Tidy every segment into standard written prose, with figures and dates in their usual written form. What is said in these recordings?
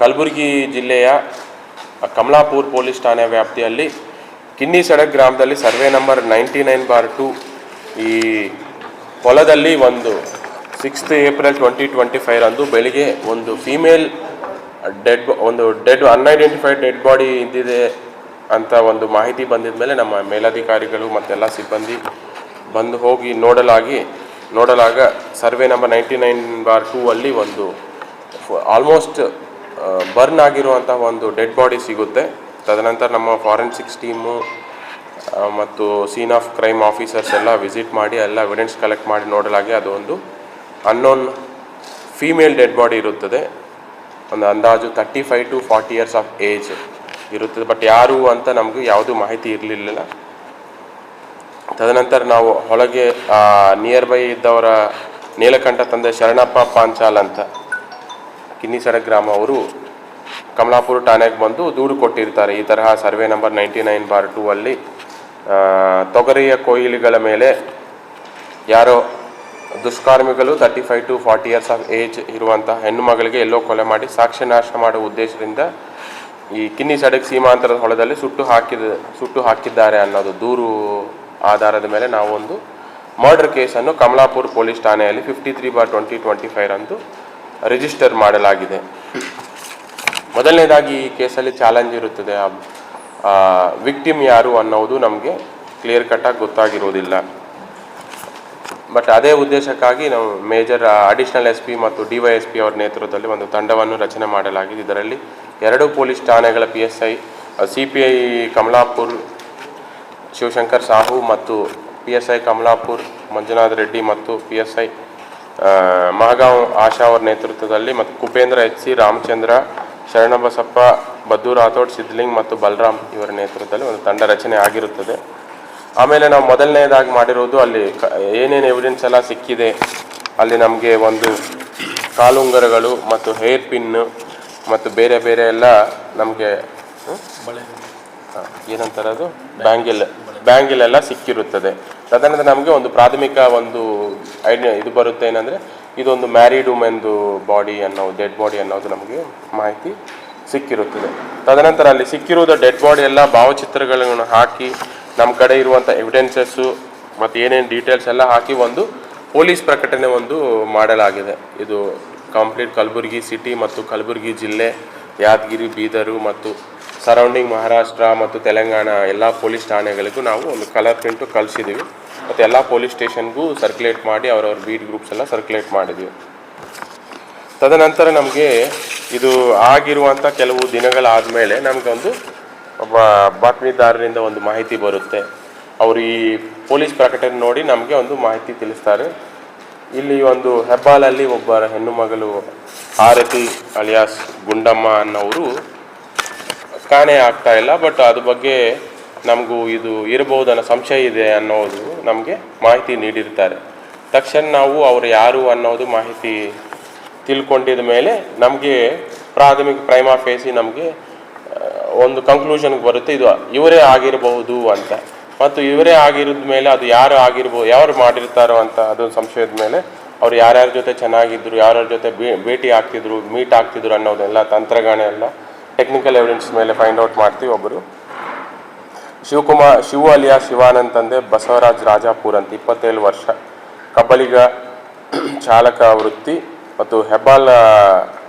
ಕಲಬುರಗಿ ಜಿಲ್ಲೆಯ ಕಮಲಾಪುರ ಪೊಲೀಸ್ ಠಾಣೆ ವ್ಯಾಪ್ತಿಯಲ್ಲಿ ಕಿನ್ನಿ ಸಡಕ್ ಗ್ರಾಮದಲ್ಲಿ ಸರ್ವೆ ನಂಬರ್ 99/2 ಈ ಹೊಲದಲ್ಲಿ ಒಂದು 6th April 2025 ಅಂದು ಬೆಳಿಗ್ಗೆ ಒಂದು female dead unidentified dead body ಇದ್ದಿದೆ ಅಂತ ಒಂದು ಮಾಹಿತಿ ಬಂದಿದ ಮೇಲೆ ನಮ್ಮ ಮೇಲಧಿಕಾರಿಗಳು ಮತ್ತೆಲ್ಲ ಸಿಬ್ಬಂದಿ ಬಂದು ಹೋಗಿ ನೋಡಲಾಗ ಸರ್ವೆ ನಂಬರ್ 99/2 ಅಲ್ಲಿ ಒಂದು ಆಲ್ಮೋಸ್ಟ್ ಬರ್ನ್ ಆಗಿರುವಂಥ ಒಂದು ಡೆಡ್ ಬಾಡಿ ಸಿಗುತ್ತೆ. ತದನಂತರ ನಮ್ಮ ಫಾರೆನ್ಸಿಕ್ಸ್ ಟೀಮು ಮತ್ತು ಸೀನ್ ಆಫ್ ಕ್ರೈಮ್ ಆಫೀಸರ್ಸ್ ಎಲ್ಲ ವಿಸಿಟ್ ಮಾಡಿ ಎಲ್ಲ ಎವಿಡೆನ್ಸ್ ಕಲೆಕ್ಟ್ ಮಾಡಿ ನೋಡಲಾಗಿ ಅದು ಒಂದು ಅನ್ನೋನ್ ಫೀಮೇಲ್ ಡೆಡ್ ಬಾಡಿ ಇರುತ್ತದೆ. ಒಂದು ಅಂದಾಜು 35 to 40 years ಆಫ್ ಏಜ್ ಇರುತ್ತದೆ. ಬಟ್ ಯಾರು ಅಂತ ನಮಗೂ ಯಾವುದೂ ಮಾಹಿತಿ ಇರಲಿಲ್ಲ. ತದನಂತರ ನಾವು ಹೊಳಗೆ ನಿಯರ್ ಬೈ ಇದ್ದವರ ನೀಲಕಂಠ ತಂದೆ ಶರಣಪ್ಪ ಪಾಂಚಾಲ್ ಅಂತ ಕಿನ್ನಿ ಸಡಕ್ ಗ್ರಾಮ ಅವರು ಕಮಲಾಪುರ ಠಾಣೆಗೆ ಬಂದು ದೂರು ಕೊಟ್ಟಿರ್ತಾರೆ. ಈ ತರಹ ಸರ್ವೆ ನಂಬರ್ 99/2 ಅಲ್ಲಿ ತೊಗರಿಯ ಕೊಯ್ಲಿಗಳ ಮೇಲೆ ಯಾರೋ ದುಷ್ಕರ್ಮಿಗಳು 35 to 40 years ಆಫ್ ಏಜ್ ಇರುವಂಥ ಹೆಣ್ಣು ಮಗಳಿಗೆ ಎಲ್ಲೋ ಕೊಲೆ ಮಾಡಿ ಸಾಕ್ಷ್ಯ ನಾಶ ಮಾಡುವ ಉದ್ದೇಶದಿಂದ ಈ ಕಿನ್ನಿ ಸಡಕ್ ಸೀಮಾಂತರದ ಹೊಲದಲ್ಲಿ ಸುಟ್ಟು ಹಾಕಿದ್ದಾರೆ ಅನ್ನೋದು ದೂರು ಆಧಾರದ ಮೇಲೆ ನಾವು ಒಂದು ಮರ್ಡರ್ ಕೇಸನ್ನು ಕಮಲಾಪುರ ಪೊಲೀಸ್ ಠಾಣೆಯಲ್ಲಿ 53/2025 ಅಂದು ರಿಜಿಸ್ಟರ್ ಮಾಡಲಾಗಿದೆ. ಮೊದಲನೇದಾಗಿ ಈ ಕೇಸಲ್ಲಿ ಚಾಲೆಂಜ್ ಇರುತ್ತದೆ. ವಿಕ್ಟಿಮ್ ಯಾರು ಅನ್ನೋದು ನಮಗೆ ಕ್ಲಿಯರ್ ಕಟ್ಟಾಗಿ ಗೊತ್ತಾಗಿರೋದಿಲ್ಲ. ಬಟ್ ಅದೇ ಉದ್ದೇಶಕ್ಕಾಗಿ ನಾವು ಮೇಜರ್ ಅಡಿಷನಲ್ SP ಮತ್ತು DYSP ಅವರ ನೇತೃತ್ವದಲ್ಲಿ ಒಂದು ತಂಡವನ್ನು ರಚನೆ ಮಾಡಲಾಗಿದೆ. ಇದರಲ್ಲಿ 2 ಪೊಲೀಸ್ ಠಾಣೆಗಳ PSI CPI ಕಮಲಾಪುರ್ ಶಿವಶಂಕರ್ ಸಾಹು ಮತ್ತು PSI ಕಮಲಾಪುರ್ ಮಂಜುನಾಥ್ ರೆಡ್ಡಿ ಮತ್ತು PSI ಮಹಗಾಂವ್ ಆಶಾ ಅವರ ನೇತೃತ್ವದಲ್ಲಿ ಮತ್ತು ಕುಪೇಂದ್ರ HC ರಾಮಚಂದ್ರ ಶರಣಬಸಪ್ಪ ಬದ್ದು ರಾಥೋಡ್ ಸಿದ್ಲಿಂಗ್ ಮತ್ತು ಬಲರಾಮ್ ಇವರ ನೇತೃತ್ವದಲ್ಲಿ ಒಂದು ತಂಡ ರಚನೆ ಆಗಿರುತ್ತದೆ. ಆಮೇಲೆ ನಾವು ಮೊದಲನೇದಾಗಿ ಮಾಡಿರೋದು ಅಲ್ಲಿ ಏನೇನು ಎವಿಡೆನ್ಸ್ ಎಲ್ಲ ಸಿಕ್ಕಿದೆ. ಅಲ್ಲಿ ನಮಗೆ ಒಂದು ಕಾಲುಂಗರಗಳು ಮತ್ತು ಹೇರ್ ಪಿನ್ನು ಮತ್ತು ಬೇರೆ ಬೇರೆ ಎಲ್ಲ ನಮಗೆ ಏನಂತಾರದು ಬ್ಯಾಂಗಿಲ್ ಎಲ್ಲ ಸಿಕ್ಕಿರುತ್ತದೆ. ತದನಂತರ ನಮಗೆ ಒಂದು ಪ್ರಾಥಮಿಕ ಒಂದು ಇದು ಬರುತ್ತೆ, ಏನಂದರೆ ಇದೊಂದು ಮ್ಯಾರಿಡ್ ವುಮೆನ್ದು ಬಾಡಿ ಡೆಡ್ ಬಾಡಿ ಅನ್ನೋದು ನಮಗೆ ಮಾಹಿತಿ ಸಿಕ್ಕಿರುತ್ತದೆ. ತದನಂತರ ಅಲ್ಲಿ ಸಿಕ್ಕಿರುವುದು ಡೆಡ್ ಬಾಡಿ ಎಲ್ಲ ಭಾವಚಿತ್ರಗಳನ್ನು ಹಾಕಿ ನಮ್ಮ ಕಡೆ ಇರುವಂಥ ಎವಿಡೆನ್ಸಸ್ಸು ಮತ್ತು ಏನೇನು ಡೀಟೇಲ್ಸ್ ಎಲ್ಲ ಹಾಕಿ ಒಂದು ಪೊಲೀಸ್ ಪ್ರಕಟಣೆ ಒಂದು ಮಾಡಲಾಗಿದೆ. ಇದು ಕಂಪ್ಲೀಟ್ ಕಲಬುರಗಿ ಸಿಟಿ ಮತ್ತು ಕಲಬುರಗಿ ಜಿಲ್ಲೆ, ಯಾದಗಿರಿ, ಬೀದರು ಮತ್ತು ಸರೌಂಡಿಂಗ್ ಮಹಾರಾಷ್ಟ್ರ ಮತ್ತು ತೆಲಂಗಾಣ ಎಲ್ಲ ಪೊಲೀಸ್ ಠಾಣೆಗಳಿಗೂ ನಾವು ಒಂದು ಕಲರ್ ಪ್ರಿಂಟು ಕಳಿಸಿದ್ದೀವಿ. ಮತ್ತು ಎಲ್ಲ ಪೊಲೀಸ್ ಸ್ಟೇಷನ್ಗೂ ಸರ್ಕ್ಯುಲೇಟ್ ಮಾಡಿ ಅವ್ರವ್ರ ಬೀಟ್ ಗ್ರೂಪ್ಸ್ ಎಲ್ಲ ಸರ್ಕ್ಯುಲೇಟ್ ಮಾಡಿದ್ದೀವಿ. ತದನಂತರ ನಮಗೆ ಇದು ಆಗಿರುವಂಥ ಕೆಲವು ದಿನಗಳಾದ ಮೇಲೆ ನಮಗೊಂದು ಒಬ್ಬ ಬಾತ್ಮೀದಾರರಿಂದ ಒಂದು ಮಾಹಿತಿ ಬರುತ್ತೆ. ಅವರು ಈ ಪೊಲೀಸ್ ಪ್ರಕಟಣೆ ನೋಡಿ ನಮಗೆ ಒಂದು ಮಾಹಿತಿ ತಿಳಿಸ್ತಾರೆ. ಇಲ್ಲಿ ಒಂದು ಹೆಬ್ಬಾಲಲ್ಲಿ ಒಬ್ಬ ಹೆಣ್ಣು ಮಗಳು ಆರತಿ ಅಲಿಯಾಸ್ ಗುಂಡಮ್ಮ ಅನ್ನೋರು ಕಾಣೆ ಆಗ್ತಾ ಇಲ್ಲ. ಬಟ್ ಅದ್ರ ಬಗ್ಗೆ ನಮಗೂ ಇದು ಇರಬಹುದನ್ನೋ ಸಂಶಯ ಇದೆ ಅನ್ನೋದು ನಮಗೆ ಮಾಹಿತಿ ನೀಡಿರ್ತಾರೆ. ತಕ್ಷಣ ನಾವು ಅವರು ಯಾರು ಅನ್ನೋದು ಮಾಹಿತಿ ತಿಳ್ಕೊಂಡಿದ ಮೇಲೆ ನಮಗೆ ಪ್ರಾಥಮಿಕ ಪ್ರೈಮಾ ಫೇಸಿ ನಮಗೆ ಒಂದು ಕನ್ಕ್ಲೂಷನ್ಗೆ ಬರುತ್ತೆ, ಇದು ಇವರೇ ಆಗಿರಬಹುದು ಅಂತ. ಮತ್ತು ಇವರೇ ಆಗಿರೋದ ಮೇಲೆ ಅದು ಯಾರು ಮಾಡಿರ್ತಾರೋ ಅಂತ ಅದೊಂದು ಸಂಶಯದ ಮೇಲೆ ಅವ್ರು ಯಾರ್ಯಾರ ಜೊತೆ ಚೆನ್ನಾಗಿದ್ರು, ಯಾರ್ಯಾರ ಜೊತೆ ಮೀಟ್ ಆಗ್ತಿದ್ರು ಅನ್ನೋದೆಲ್ಲ ತಂತ್ರಗಾಣೆ ಎಲ್ಲ ಟೆಕ್ನಿಕಲ್ ಎವಿಡೆನ್ಸ್ ಮೇಲೆ ಫೈಂಡ್ ಔಟ್ ಮಾಡ್ತೀವಿ. ಒಬ್ಬರು ಶಿವು ಅಲಿಯಾ ಶಿವಾನಂದ್ ತಂದೆ ಬಸವರಾಜ್ ರಾಜಾಪುರ್ ಅಂತ 27 ವರ್ಷ, ಕಬ್ಬಲಿಗ ಚಾಲಕ ವೃತ್ತಿ ಮತ್ತು ಹೆಬ್ಬಾಲ್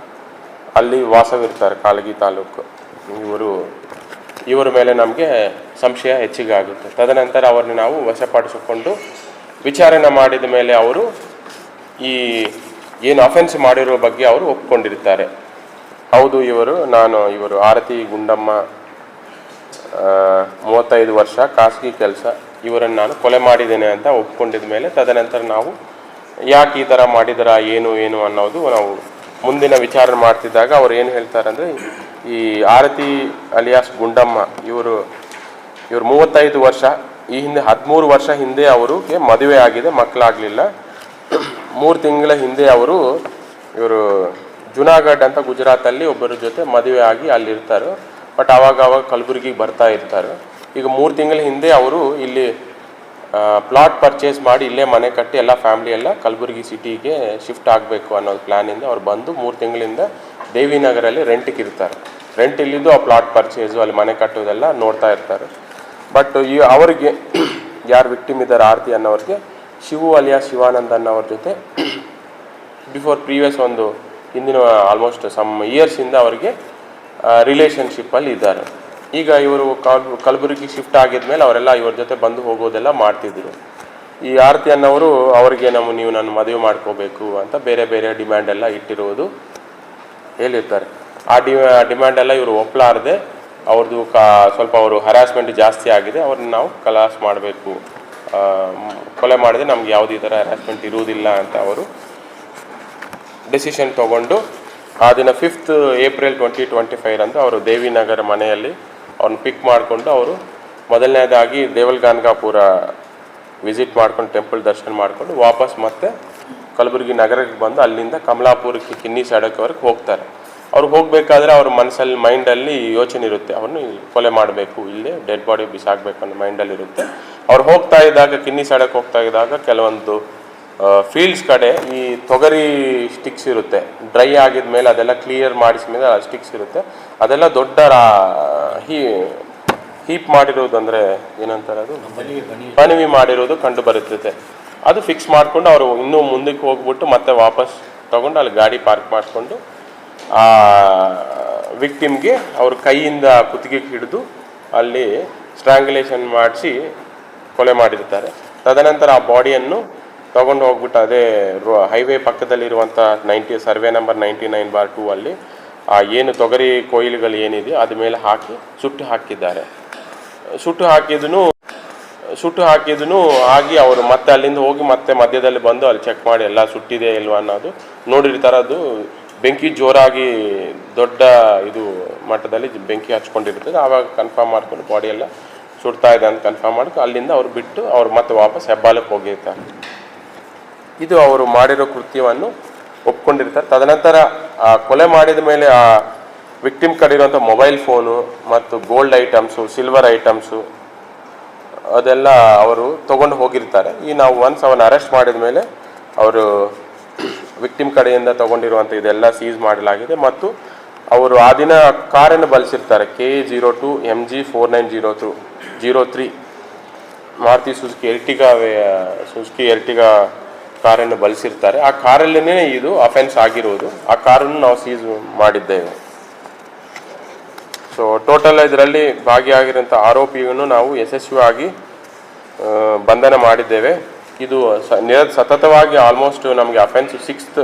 ಅಲ್ಲಿ ವಾಸವಿರ್ತಾರೆ, ಕಾಳಗಿ ತಾಲೂಕು. ಇವರ ಮೇಲೆ ನಮಗೆ ಸಂಶಯ ಹೆಚ್ಚಿಗೆ ಆಗುತ್ತೆ. ತದನಂತರ ಅವರನ್ನು ನಾವು ವಶಪಡಿಸಿಕೊಂಡು ವಿಚಾರಣೆ ಮಾಡಿದ ಮೇಲೆ ಅವರು ಈ ಏನು ಅಫೆನ್ಸ್ ಮಾಡಿರೋ ಬಗ್ಗೆ ಅವರು ಒಪ್ಕೊಂಡಿರ್ತಾರೆ. ಹೌದು ಇವರು ಆರತಿ ಗುಂಡಮ್ಮ 35 ವರ್ಷ, ಖಾಸಗಿ ಕೆಲಸ, ಇವರನ್ನು ನಾನು ಕೊಲೆ ಮಾಡಿದ್ದೇನೆ ಅಂತ ಒಪ್ಕೊಂಡಿದ ಮೇಲೆ ತದನಂತರ ನಾವು ಯಾಕೆ ಈ ಥರ ಮಾಡಿದಾರ ಏನು ಅನ್ನೋದು ನಾವು ಮುಂದಿನ ವಿಚಾರಣೆ ಮಾಡ್ತಿದ್ದಾಗ ಅವ್ರು ಏನು ಹೇಳ್ತಾರೆ ಅಂದರೆ, ಈ ಆರತಿ ಅಲಿಯಾಸ್ ಗುಂಡಮ್ಮ ಇವರು 35 ವರ್ಷ, ಈ ಹಿಂದೆ 13 ವರ್ಷ ಹಿಂದೆ ಅವ್ರಿಗೆ ಮದುವೆ ಆಗಿದೆ, ಮಕ್ಕಳಾಗಲಿಲ್ಲ. 3 ತಿಂಗಳ ಹಿಂದೆ ಇವರು ಜುನಾಗಢ್ ಅಂತ ಗುಜರಾತಲ್ಲಿ ಒಬ್ಬರ ಜೊತೆ ಮದುವೆ ಆಗಿ ಅಲ್ಲಿರ್ತಾರೆ. ಬಟ್ ಆವಾಗ ಕಲಬುರಗಿಗೆ ಬರ್ತಾ ಇರ್ತಾರೆ. ಈಗ 3 ತಿಂಗಳ ಹಿಂದೆ ಅವರು ಇಲ್ಲಿ ಪ್ಲಾಟ್ ಪರ್ಚೇಸ್ ಮಾಡಿ ಇಲ್ಲೇ ಮನೆ ಕಟ್ಟಿ ಎಲ್ಲ ಫ್ಯಾಮಿಲಿ ಎಲ್ಲ ಕಲಬುರಗಿ ಸಿಟಿಗೆ ಶಿಫ್ಟ್ ಆಗಬೇಕು ಅನ್ನೋ ಪ್ಲ್ಯಾನಿಂದ ಅವ್ರು ಬಂದು 3 ತಿಂಗಳಿಂದ ದೇವಿನಗರಲ್ಲಿ ರೆಂಟಿಗೆ ಇರ್ತಾರೆ. ರೆಂಟ್ ಇಲ್ಲಿದ್ದು ಆ ಪ್ಲಾಟ್ ಪರ್ಚೇಸು ಅಲ್ಲಿ ಮನೆ ಕಟ್ಟೋದೆಲ್ಲ ನೋಡ್ತಾ ಇರ್ತಾರೆ. ಬಟ್ ಅವರಿಗೆ ಯಾರು ವಿಕ್ಟಿಮ್ ಇದ್ದಾರೆ ಆರತಿ ಅನ್ನೋರಿಗೆ ಶಿವು ಅಲಿಯಾ ಶಿವಾನಂದ್ ಅನ್ನೋರ ಜೊತೆ ಬಿಫೋರ್ ಪ್ರೀವಿಯಸ್ ಒಂದು ಹಿಂದಿನ ಆಲ್ಮೋಸ್ಟ್ ಸಮ್ ಇಯರ್ಸಿಂದ ಅವರಿಗೆ ರಿಲೇಷನ್ಶಿಪ್ಪಲ್ಲಿ ಇದ್ದಾರೆ. ಈಗ ಇವರು ಕಲಬುರಗಿ ಶಿಫ್ಟ್ ಆಗಿದ್ಮೇಲೆ ಅವರೆಲ್ಲ ಇವ್ರ ಜೊತೆ ಬಂದು ಹೋಗೋದೆಲ್ಲ ಮಾಡ್ತಿದ್ರು. ಈ ಆರತಿ ಅನ್ನೋರು ಅವರಿಗೆ ನೀವು ನನ್ನ ಮದುವೆ ಮಾಡ್ಕೋಬೇಕು ಅಂತ ಬೇರೆ ಬೇರೆ ಡಿಮ್ಯಾಂಡ್ ಎಲ್ಲ ಇಟ್ಟಿರುವುದು ಹೇಳಿರ್ತಾರೆ. ಆ ಡಿಮ್ಯಾಂಡ್ ಎಲ್ಲ ಇವರು ಒಪ್ಪಲಾರದೆ ಅವ್ರದ್ದು ಸ್ವಲ್ಪ ಅವರು ಹರಾಸ್ಮೆಂಟ್ ಜಾಸ್ತಿ ಆಗಿದೆ, ಅವ್ರನ್ನ ನಾವು ಖಲಾಸ್ ಮಾಡಬೇಕು, ಕೊಲೆ ಮಾಡಿದ್ರೆ ನಮ್ಗೆ ಯಾವುದೇ ಥರ ಹರಾಸ್ಮೆಂಟ್ ಇರುವುದಿಲ್ಲ ಅಂತ ಅವರು ಡೆಸಿಷನ್ ತೊಗೊಂಡು ಆ ದಿನ 5th ಏಪ್ರಿಲ್ 2025 ಅಂತ ಅವರು ದೇವಿನಗರ ಮನೆಯಲ್ಲಿ ಅವ್ರನ್ನ ಪಿಕ್ ಮಾಡಿಕೊಂಡು ಅವರು ಮೊದಲನೇದಾಗಿ ದೇವಲ್ಗಾನ್ಗಾಪುರ ವಿಸಿಟ್ ಮಾಡ್ಕೊಂಡು ಟೆಂಪಲ್ ದರ್ಶನ ಮಾಡಿಕೊಂಡು ವಾಪಸ್ ಮತ್ತೆ ಕಲಬುರಗಿ ನಗರಕ್ಕೆ ಬಂದು ಅಲ್ಲಿಂದ ಕಮಲಾಪುರಕ್ಕೆ ಕಿನ್ನಿ ಸಡಕ್ವರೆಗೆ ಹೋಗ್ತಾರೆ. ಅವ್ರು ಹೋಗಬೇಕಾದ್ರೆ ಅವ್ರ ಮನಸ್ಸಲ್ಲಿ ಮೈಂಡಲ್ಲಿ ಯೋಚನೆ ಇರುತ್ತೆ, ಅವ್ರನ್ನ ಕೊಲೆ ಮಾಡಬೇಕು, ಇಲ್ಲೇ ಡೆಡ್ ಬಾಡಿ ಬಿಸಾಕಬೇಕು ಅನ್ನೋ ಮೈಂಡಲ್ಲಿ ಇರುತ್ತೆ. ಅವ್ರು ಹೋಗ್ತಾ ಇದ್ದಾಗ ಕಿನ್ನಿ ಸಡಕ್ ಹೋಗ್ತಾ ಇದ್ದಾಗ ಕೆಲವೊಂದು ಫೀಲ್ಡ್ಸ್ ಕಡೆ ಈ ತೊಗರಿ ಸ್ಟಿಕ್ಸ್ ಇರುತ್ತೆ, ಡ್ರೈ ಆಗಿದ ಮೇಲೆ ಅದೆಲ್ಲ ಕ್ಲಿಯರ್ ಮಾಡಿಸಿದ್ಮೇಲೆ ಸ್ಟಿಕ್ಸ್ ಇರುತ್ತೆ, ಅದೆಲ್ಲ ದೊಡ್ಡ ಹೀಪ್ ಮಾಡಿರೋದು ಅಂದರೆ ಏನಂತಾರೆ ಅದು ಕಣಿವೆ ಮಾಡಿರೋದು ಕಂಡು ಬರುತ್ತದೆ. ಅದು ಫಿಕ್ಸ್ ಮಾಡಿಕೊಂಡು ಅವರು ಇನ್ನೂ ಮುಂದಕ್ಕೆ ಹೋಗ್ಬಿಟ್ಟು ಮತ್ತೆ ವಾಪಸ್ ತಗೊಂಡು ಅಲ್ಲಿ ಗಾಡಿ ಪಾರ್ಕ್ ಮಾಡಿಕೊಂಡು ಆ ವಿಕ್ಟಿಮ್ಗೆ ಅವ್ರ ಕೈಯಿಂದ ಕುತ್ತಿಗೆಗೆ ಹಿಡಿದು ಅಲ್ಲಿ ಸ್ಟ್ರಾಂಗ್ಯುಲೇಷನ್ ಮಾಡಿಸಿ ಕೊಲೆ ಮಾಡಿರ್ತಾರೆ. ತದನಂತರ ಆ ಬಾಡಿಯನ್ನು ತಗೊಂಡು ಹೋಗ್ಬಿಟ್ಟು ಅದೇ ಹೈವೇ ಪಕ್ಕದಲ್ಲಿರುವಂಥ ಸರ್ವೆ ನಂಬರ್ 99/2 ಅಲ್ಲಿ ಆ ಏನು ತೊಗರಿ ಕೊಯ್ಲುಗಳು ಏನಿದೆಯೋ ಅದ ಮೇಲೆ ಹಾಕಿ ಸುಟ್ಟು ಹಾಕಿದನು ಆಗಿ ಅವರು ಮತ್ತೆ ಅಲ್ಲಿಂದ ಹೋಗಿ ಮತ್ತೆ ಮಧ್ಯದಲ್ಲಿ ಬಂದು ಅಲ್ಲಿ ಚೆಕ್ ಮಾಡಿ ಎಲ್ಲ ಸುಟ್ಟಿದೆ ಇಲ್ವಾ ಅನ್ನೋದು ನೋಡಿರ್ತಾರೆ. ಅದು ಬೆಂಕಿ ಜೋರಾಗಿ ದೊಡ್ಡ ಇದು ಮಟ್ಟದಲ್ಲಿ ಬೆಂಕಿ ಹಚ್ಕೊಂಡಿರ್ತದೆ. ಆವಾಗ ಕನ್ಫರ್ಮ್ ಮಾಡ್ಕೊಂಡು ಬಾಡಿ ಎಲ್ಲ ಸುಡ್ತಾ ಇದೆ ಅಂತ ಕನ್ಫರ್ಮ್ ಮಾಡ್ಕೊಂಡು ಅಲ್ಲಿಂದ ಅವ್ರು ಬಿಟ್ಟು ಅವ್ರು ಮತ್ತೆ ವಾಪಸ್ ಹೆಬ್ಬಾಲಕ್ಕೆ ಹೋಗಿರ್ತಾರೆ. ಇದು ಅವರು ಮಾಡಿರೋ ಕೃತ್ಯವನ್ನು ಒಪ್ಕೊಂಡಿರ್ತಾರೆ. ತದನಂತರ ಆ ಕೊಲೆ ಮಾಡಿದ ಮೇಲೆ ಆ ವಿಕ್ಟಿಮ್ ಕಡೆ ಇರುವಂಥ ಮೊಬೈಲ್ ಫೋನು ಮತ್ತು ಗೋಲ್ಡ್ ಐಟಮ್ಸು, ಸಿಲ್ವರ್ ಐಟಮ್ಸು ಅದೆಲ್ಲ ಅವರು ತೊಗೊಂಡು ಹೋಗಿರ್ತಾರೆ. ನಾವು ಒನ್ಸ್ ಅವನ್ನ ಅರೆಸ್ಟ್ ಮಾಡಿದ ಮೇಲೆ ಅವರು ವಿಕ್ಟಿಮ್ ಕಡೆಯಿಂದ ತೊಗೊಂಡಿರುವಂಥ ಇದೆಲ್ಲ ಸೀಸ್ ಮಾಡಲಾಗಿದೆ. ಮತ್ತು ಅವರು ಆ ದಿನ ಕಾರನ್ನು ಬಳಸಿರ್ತಾರೆ, KA02 MG 4903 Maruti Suzuki Ertiga ಕಾರನ್ನು ಬಳಸಿರ್ತಾರೆ. ಆ ಕಾರಲ್ಲೇ ಇದು ಅಫೆನ್ಸ್ ಆಗಿರೋದು. ಆ ಕಾರನ್ನು ನಾವು ಸೀಸ್ ಮಾಡಿದ್ದೇವೆ. ಸೊ ಟೋಟಲ್ ಇದರಲ್ಲಿ ಭಾಗಿಯಾಗಿರೋಂಥ ಆರೋಪಿಯನ್ನು ನಾವು ಯಶಸ್ವಿಯಾಗಿ ಬಂಧನ ಮಾಡಿದ್ದೇವೆ. ಇದು ಸತತವಾಗಿ ಆಲ್ಮೋಸ್ಟ್ ನಮಗೆ ಅಫೆನ್ಸ್ 6th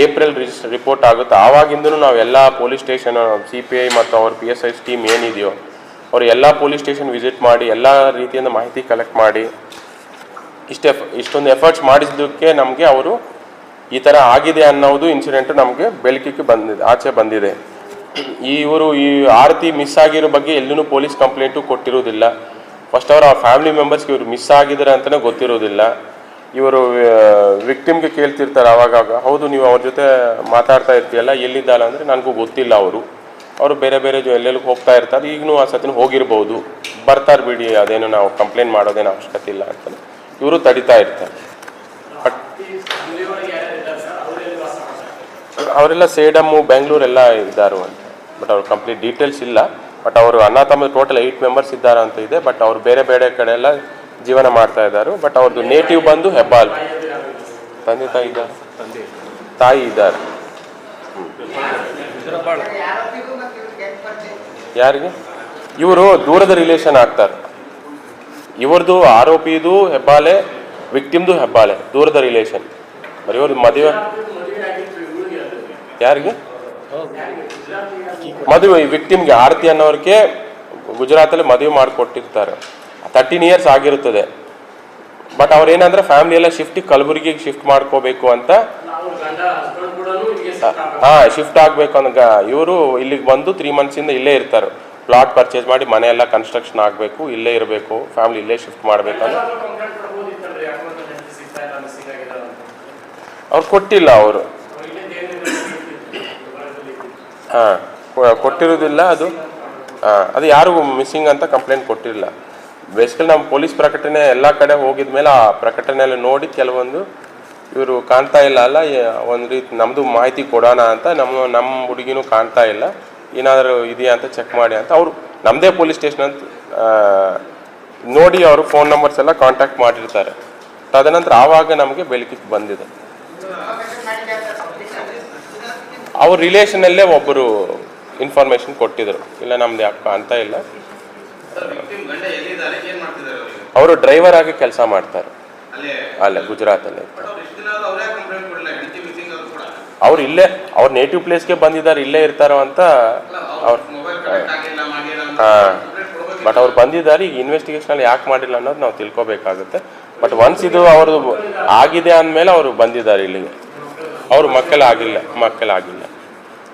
ಏಪ್ರಿಲ್ ರಿಪೋರ್ಟ್ ಆಗುತ್ತೆ. ಆವಾಗಿಂದನೂ ನಾವು ಎಲ್ಲ ಪೊಲೀಸ್ ಸ್ಟೇಷನ್ CPI ಮತ್ತು ಅವ್ರ PSI ಟೀಮ್ ಏನಿದೆಯೋ ಅವರು ಎಲ್ಲ ಪೊಲೀಸ್ ಸ್ಟೇಷನ್ ವಿಸಿಟ್ ಮಾಡಿ ಎಲ್ಲ ರೀತಿಯಿಂದ ಮಾಹಿತಿ ಕಲೆಕ್ಟ್ ಮಾಡಿ ಇಷ್ಟೊಂದು ಎಫರ್ಟ್ಸ್ ಮಾಡಿದ್ದಕ್ಕೆ ನಮಗೆ ಅವರು ಈ ಥರ ಆಗಿದೆ ಅನ್ನೋದು ಇನ್ಸಿಡೆಂಟು ನಮಗೆ ಬೆಳಕಿಗೆ ಆಚೆ ಬಂದಿದೆ. ಈ ಆರತಿ ಮಿಸ್ ಆಗಿರೋ ಬಗ್ಗೆ ಎಲ್ಲೂ ಪೊಲೀಸ್ ಕಂಪ್ಲೇಂಟು ಕೊಟ್ಟಿರೋದಿಲ್ಲ. ಫಸ್ಟ್ ಅವ್ರ ಫ್ಯಾಮಿಲಿ ಮೆಂಬರ್ಸ್ಗೆ ಇವರು ಮಿಸ್ ಆಗಿದ್ದಾರೆ ಅಂತಲೇ ಗೊತ್ತಿರೋದಿಲ್ಲ. ಇವರು ವಿಕ್ಟಿಮ್ಗೆ ಕೇಳ್ತಿರ್ತಾರೆ ಆವಾಗ, ಹೌದು ನೀವು ಅವ್ರ ಜೊತೆ ಮಾತಾಡ್ತಾ ಇರ್ತೀಯಲ್ಲ, ಎಲ್ಲಿದ್ದಾರ ಅಂದರೆ ನನಗೂ ಗೊತ್ತಿಲ್ಲ, ಅವರು ಬೇರೆ ಎಲ್ಲೆಲ್ಲಿ ಹೋಗ್ತಾ ಇರ್ತಾರೆ, ಈಗಲೂ ಆ ಸತಿನ ಹೋಗಿರ್ಬೋದು, ಬರ್ತಾರೆ ಬಿಡಿ, ಅದೇನು ನಾವು ಕಂಪ್ಲೇಂಟ್ ಮಾಡೋದೇನು ಅವಶ್ಯಕತೆ ಇಲ್ಲ ಅಂತ ಇವರು ತಡಿತಾ ಇರ್ತಾರೆ. ಬಟ್ ಅವರೆಲ್ಲ ಸೇಡಮ್ಮು ಬೆಂಗಳೂರೆಲ್ಲ ಇದ್ದಾರೆ ಅಂತ, ಬಟ್ ಅವ್ರ ಕಂಪ್ಲೀಟ್ ಡೀಟೇಲ್ಸ್ ಇಲ್ಲ. ಬಟ್ ಅವರು ಅಣ್ಣ ತಮ್ಮ ಟೋಟಲ್ 8 ಮೆಂಬರ್ಸ್ ಇದ್ದಾರೆ ಅಂತ ಇದೆ. ಬಟ್ ಅವ್ರು ಬೇರೆ ಕಡೆ ಎಲ್ಲ ಜೀವನ ಮಾಡ್ತಾ ಇದ್ದಾರೆ. ಬಟ್ ಅವ್ರದ್ದು ನೇಟಿವ್ ಬಂದು ಹೆಬ್ಬಾಲ್. ತಂದೆ ತಾಯಿ ಇದ್ದಾರೆ. ಯಾರಿಗೆ? ಇವರು ದೂರದ ರಿಲೇಷನ್ ಆಗ್ತಾರೆ. ಇವ್ರದ್ದು ಆರೋಪಿದು ಹೆಬ್ಬಾಲೆ, ವಿಕ್ಟಿಮ್ದು ಹೆಬ್ಬಾಲೆ, ದೂರದ ರಿಲೇಷನ್. ಬರೀ ಇವ್ರ ಮದುವೆ ಯಾರಿಗೆ? ಮದುವೆ ವಿಕ್ಟಿಮ್ಗೆ ಆರತಿ ಅನ್ನೋರಿಗೆ ಗುಜರಾತಲ್ಲಿ ಮದುವೆ ಮಾಡಿಕೊಟ್ಟಿರ್ತಾರೆ. 13 years ಆಗಿರುತ್ತದೆ. ಬಟ್ ಅವ್ರೇನಂದ್ರೆ ಫ್ಯಾಮಿಲಿ ಎಲ್ಲ ಕಲಬುರಗಿಗೆ ಶಿಫ್ಟ್ ಮಾಡ್ಕೋಬೇಕು ಅಂತ ಶಿಫ್ಟ್ ಆಗ್ಬೇಕು ಅಂದಾಗ ಇವರು ಇಲ್ಲಿಗೆ ಬಂದು 3 months ಇಲ್ಲೇ ಇರ್ತಾರೆ. ಪ್ಲಾಟ್ ಪರ್ಚೇಸ್ ಮಾಡಿ ಮನೆ ಎಲ್ಲ ಕನ್ಸ್ಟ್ರಕ್ಷನ್ ಆಗಬೇಕು, ಇಲ್ಲೇ ಇರಬೇಕು, ಫ್ಯಾಮಿಲಿ ಇಲ್ಲೇ ಶಿಫ್ಟ್ ಮಾಡ್ಬೇಕಂತ ಅವ್ರು ಕೊಟ್ಟಿಲ್ಲ. ಅವರು ಕೊಟ್ಟಿರೋದಿಲ್ಲ. ಅದು ಯಾರಿಗೂ ಮಿಸ್ಸಿಂಗ್ ಅಂತ ಕಂಪ್ಲೇಂಟ್ ಕೊಟ್ಟಿಲ್ಲ. ಬೇಸಿಕಲಿ ನಮ್ಮ ಪೊಲೀಸ್ ಪ್ರಕಟಣೆ ಎಲ್ಲ ಕಡೆ ಹೋಗಿದ ಮೇಲೆ ಆ ಪ್ರಕಟಣೆಯಲ್ಲಿ ನೋಡಿ ಕೆಲವೊಂದು ಇವರು ಕಾಣ್ತಾ ಇಲ್ಲ ಅಲ್ಲ, ಒಂದು ರೀತಿ ನಮ್ಮದು ಮಾಹಿತಿ ಕೊಡೋಣ ಅಂತ ನಮ್ಮ ಹುಡುಗಿನೂ ಕಾಣ್ತಾ ಇಲ್ಲ, ಏನಾದರೂ ಇದೆಯಾ ಅಂತ ಚೆಕ್ ಮಾಡಿ ಅಂತ ಅವರು ನಮ್ಮದೇ ಪೊಲೀಸ್ ಸ್ಟೇಷನ್ ಅಂತ ನೋಡಿ ಅವರು ಫೋನ್ ನಂಬರ್ಸ್ ಎಲ್ಲ ಕಾಂಟ್ಯಾಕ್ಟ್ ಮಾಡಿರ್ತಾರೆ. ತದನಂತರ ಆವಾಗ ನಮಗೆ ಬೆಳಕಿಗೆ ಬಂದಿದೆ. ಅವ್ರ ರಿಲೇಷನಲ್ಲೇ ಒಬ್ಬರು ಇನ್ಫಾರ್ಮೇಶನ್ ಕೊಟ್ಟಿದ್ರು, ಇಲ್ಲ ನಮ್ದು ಯಾಕೆ ಕಾಣ್ತಾ ಇಲ್ಲ. ಅವರು ಡ್ರೈವರ್ ಆಗಿ ಕೆಲಸ ಮಾಡ್ತಾರೆ ಅಲ್ಲೇ ಗುಜರಾತಲ್ಲೇ. ಅವ್ರು ಇಲ್ಲೇ ಅವ್ರ ನೇಟಿವ್ ಪ್ಲೇಸ್ಗೆ ಬಂದಿದ್ದಾರೆ, ಇಲ್ಲೇ ಇರ್ತಾರೋ ಅಂತ ಅವ್ರು. ಹಾಂ, ಬಟ್ ಅವ್ರು ಬಂದಿದ್ದಾರೆ. ಈಗ ಇನ್ವೆಸ್ಟಿಗೇಷನಲ್ಲಿ ಯಾಕೆ ಮಾಡಿಲ್ಲ ಅನ್ನೋದು ನಾವು ತಿಳ್ಕೊಬೇಕಾಗುತ್ತೆ. ಬಟ್ ಒನ್ಸ್ ಇದು ಅವ್ರದ್ದು ಆಗಿದೆ ಅಂದಮೇಲೆ ಅವರು ಬಂದಿದ್ದಾರೆ ಇಲ್ಲಿಗೆ. ಅವ್ರ ಮಕ್ಕಳಾಗಿಲ್ಲ.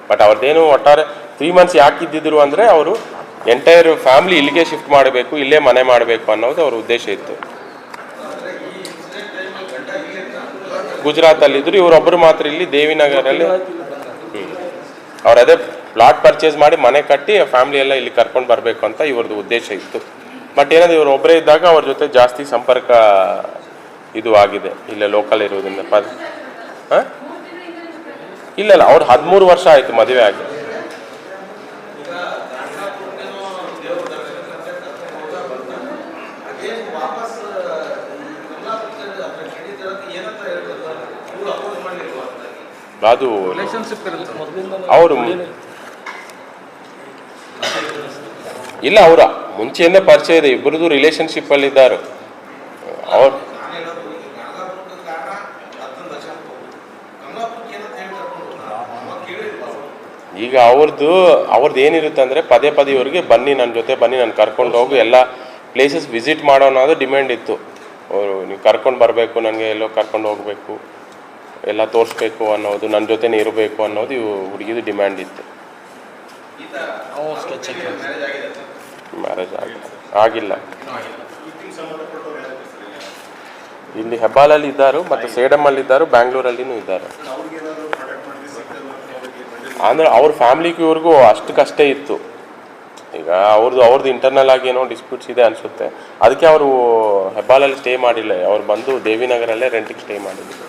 ಬಟ್ ಅವ್ರದ್ದೇನು ಒಟ್ಟಾರೆ 3 months ಯಾಕೆ ಇದ್ದಿದ್ರು ಅಂದರೆ ಅವರು ಎಂಟೈರ್ ಫ್ಯಾಮಿಲಿ ಇಲ್ಲಿಗೆ ಶಿಫ್ಟ್ ಮಾಡಬೇಕು, ಇಲ್ಲೇ ಮನೆ ಮಾಡಬೇಕು ಅನ್ನೋದು ಅವ್ರ ಉದ್ದೇಶ ಇತ್ತು. ಗುಜರಾತಲ್ಲಿದ್ದರು, ಇವರೊಬ್ಬರು ಮಾತ್ರ ಇಲ್ಲಿ ದೇವಿನಗರಲ್ಲಿ. ಅವ್ರು ಅದೇ ಪ್ಲಾಟ್ ಪರ್ಚೇಸ್ ಮಾಡಿ ಮನೆ ಕಟ್ಟಿ ಫ್ಯಾಮಿಲಿ ಎಲ್ಲ ಇಲ್ಲಿ ಕರ್ಕೊಂಡು ಬರಬೇಕು ಅಂತ ಇವ್ರದ್ದು ಉದ್ದೇಶ ಇತ್ತು. ಬಟ್ ಏನಂದ್ರೆ ಇವರು ಒಬ್ಬರೇ ಇದ್ದಾಗ ಅವ್ರ ಜೊತೆ ಜಾಸ್ತಿ ಸಂಪರ್ಕ ಇದು ಆಗಿದೆ ಇಲ್ಲೇ ಲೋಕಲ್ ಇರೋದ್ರಿಂದ. ಹಾಂ, ಇಲ್ಲ ಅವ್ರು 13 ವರ್ಷ ಆಯಿತು ಮದುವೆ ಆಗಿ. ಅದು ಅವರು ಇಲ್ಲ, ಅವರ ಮುಂಚೆಯಿಂದ ಪರಿಚಯ ಇದೆ, ಇಬ್ಬರದು ರಿಲೇಶನ್ಶಿಪ್ ಅಲ್ಲಿ ಇದ್ದಾರೆ ಅವ್ರು. ಈಗ ಅವ್ರದ್ದು ಏನಿರುತ್ತೆ ಅಂದರೆ ಪದೇ ಇವ್ರಿಗೆ ಬನ್ನಿ, ನನ್ನ ಜೊತೆ ಬನ್ನಿ, ನಾನು ಕರ್ಕೊಂಡು ಹೋಗಿ ಎಲ್ಲ ಪ್ಲೇಸಸ್ ವಿಸಿಟ್ ಮಾಡೋ ಅನ್ನೋದು ಡಿಮ್ಯಾಂಡ್ ಇತ್ತು. ಅವರು ನೀವು ಕರ್ಕೊಂಡು ಬರಬೇಕು, ನನಗೆ ಎಲ್ಲೋ ಕರ್ಕೊಂಡು ಹೋಗಬೇಕು, ಎಲ್ಲ ತೋರಿಸ್ಬೇಕು ಅನ್ನೋದು, ನನ್ನ ಜೊತೆನೇ ಇರಬೇಕು ಅನ್ನೋದು ಇವು ಹುಡುಗಿದು ಡಿಮ್ಯಾಂಡ್ ಇತ್ತು. ಮ್ಯಾರೇಜ್ ಆಗಿಲ್ಲ. ಇಲ್ಲಿ ಹೆಬ್ಬಾಲಲ್ಲಿ ಇದ್ದಾರೆ, ಮತ್ತು ಸೇಡಮಲ್ಲಿ ಇದ್ದಾರೆ, ಬ್ಯಾಂಗ್ಳೂರಲ್ಲಿನೂ ಇದ್ದಾರೆ. ಅಂದರೆ ಅವ್ರ ಫ್ಯಾಮಿಲಿಗೂ ಇವ್ರಿಗೂ ಅಷ್ಟಕ್ಕಷ್ಟೇ ಇತ್ತು. ಈಗ ಅವ್ರದ್ದು ಇಂಟರ್ನಲ್ ಆಗಿ ಏನೋ ಡಿಸ್ಪ್ಯೂಟ್ಸ್ ಇದೆ ಅನಿಸುತ್ತೆ, ಅದಕ್ಕೆ ಅವರು ಹೆಬ್ಬಾಲಲ್ಲಿ ಸ್ಟೇ ಮಾಡಿಲ್ಲ. ಅವ್ರು ಬಂದು ದೇವಿನಗರಲ್ಲೇ ರೆಂಟಿಗೆ ಸ್ಟೇ ಮಾಡಿದ್ರು.